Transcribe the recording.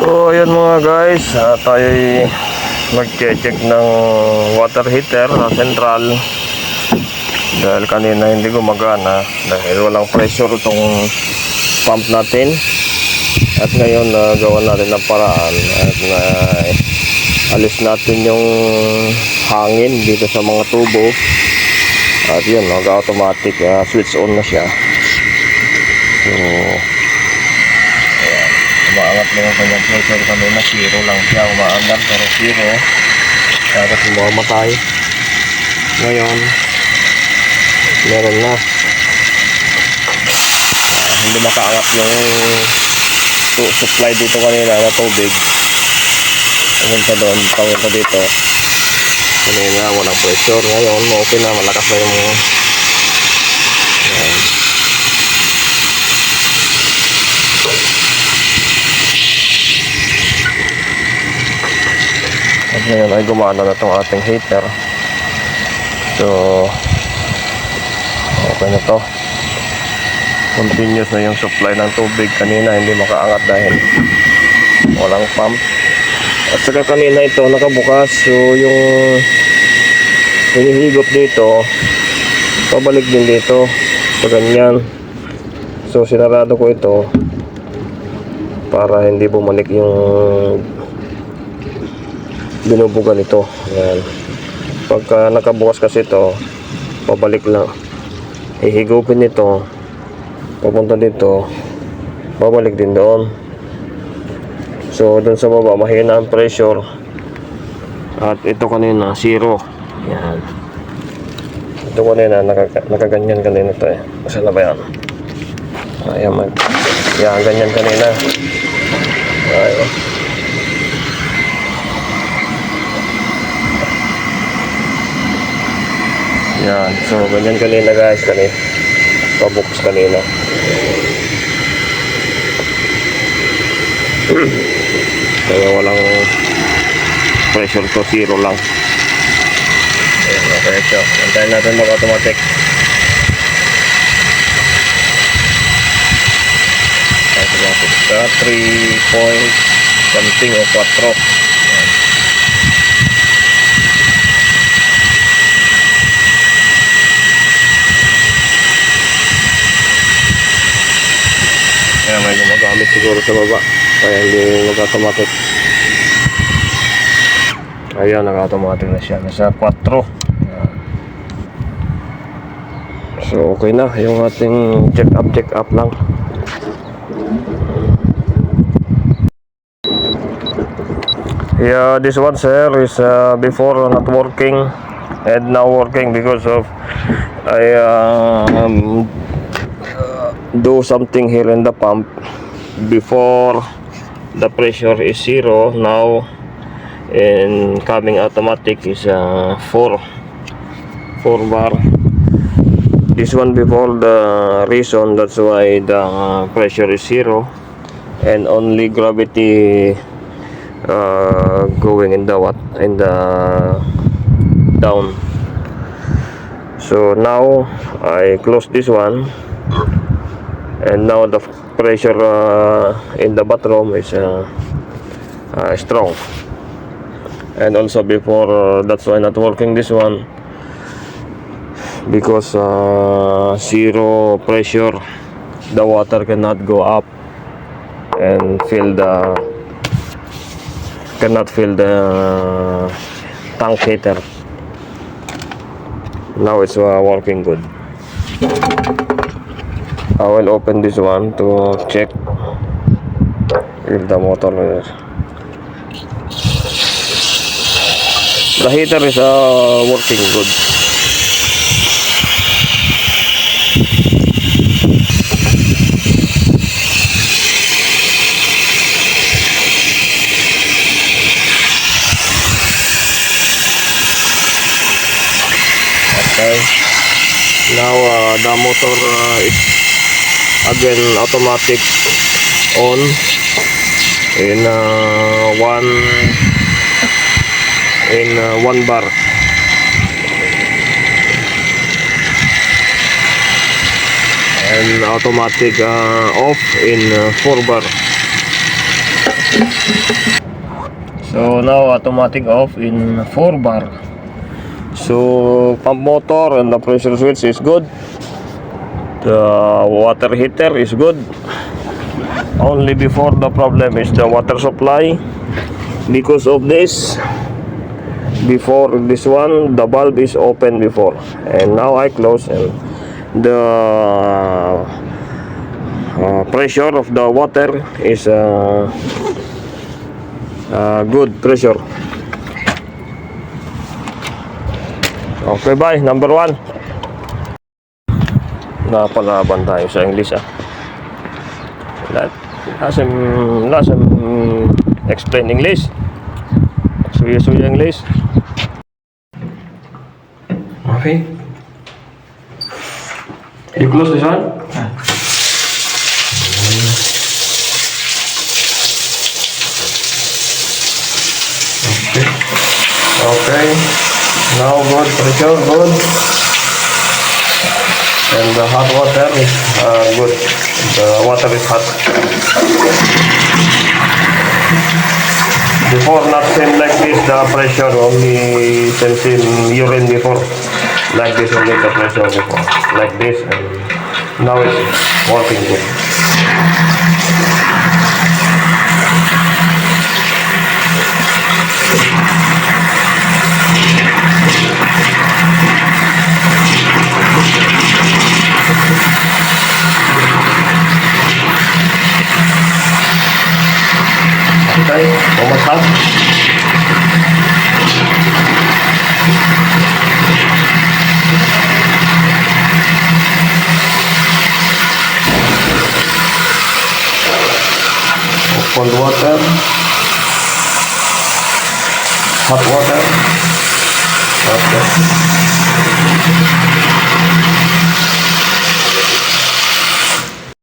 So ayan mga guys, tayo'y mag-check ng water heater sa central dahil kanina hindi gumagana dahil walang pressure itong pump natin. At ngayon gawa natin ng paraan at alis natin yung hangin dito sa mga tubo at yun, nag-automatic switch on na siya. So umaangat lang ang kanyang pressure kanina, zero lang siya, umaangat pero zero, tapos mamatay. Ngayon meron na, hindi makaangat yung supply dito kanina na tubig, pumunta doon, papunta dito. Kanina walang pressure, ngayon okay na, malakas na yung at ngayon ay gumana na itong ating heater. So okay na to, continuous na yung supply ng tubig. Kanina hindi makaangat dahil walang pump, at saka kanina ito nakabukas, so yung hinihigop dito pabalik din dito sa ganyan. So sinarado ko ito para hindi bumalik yung binubugan ito. Ayan. Pagka nakabukas kasi ito, pabalik lang, ihigupin ito papunta dito, babalik din doon. So doon sa baba mahina ang pressure, at ito kanina zero. Yan, ito kanina nakaganyan kanina ito eh. Saan na ba yan? Ayan, yan, ganyan kanina. Ayan. Yan, so ganyan kanina guys, kanina pabukas kanina. Kaya walang pressure to, zero lang. Ayan, okay ito. Antayin natin mag-automatic. Automatic sa 3 point something o 4. Kaya may gumagamit siguro sa baba, kaya hindi nag-automatic. Ayan, nag-automatic na siya, nasa 4. So okay na yung ating check up lang. Yeah, this one sir is before not working and now working because of I do something here in the pump. Before the pressure is zero, now in coming automatic is 4 bar. This one before the reason, that's why the pressure is zero and only gravity going in the down. So now I close this one, and now the pressure in the bathroom is strong. And also before, that's why not working this one, because zero pressure, the water cannot go up and cannot fill the tank heater. Now it's working good. I will open this one to check if the motor is. The heater is working good. Okay. Now the motor is again automatic on in 1 bar. and automatic off in 4 bar. So now automatic off in 4 bar. So pump motor and the pressure switch is good. The water heater is good. Only before the problem is the water supply. Because of this, before this one, the valve is open before, and now I close, and the pressure of the water is good pressure. Okay, bye. Number 1. Napalaban tayo sa English, ah. Let him explain English. Suya English. Okay. You close this one? Okay. Okay. Now good pressure, good. And the hot water is good. The water is hot. Before not same like this, the pressure only sense in urine before. Like this only the pressure before. Like this, and now it's working good. Okay, almost hot. Cold water, hot water. Okay.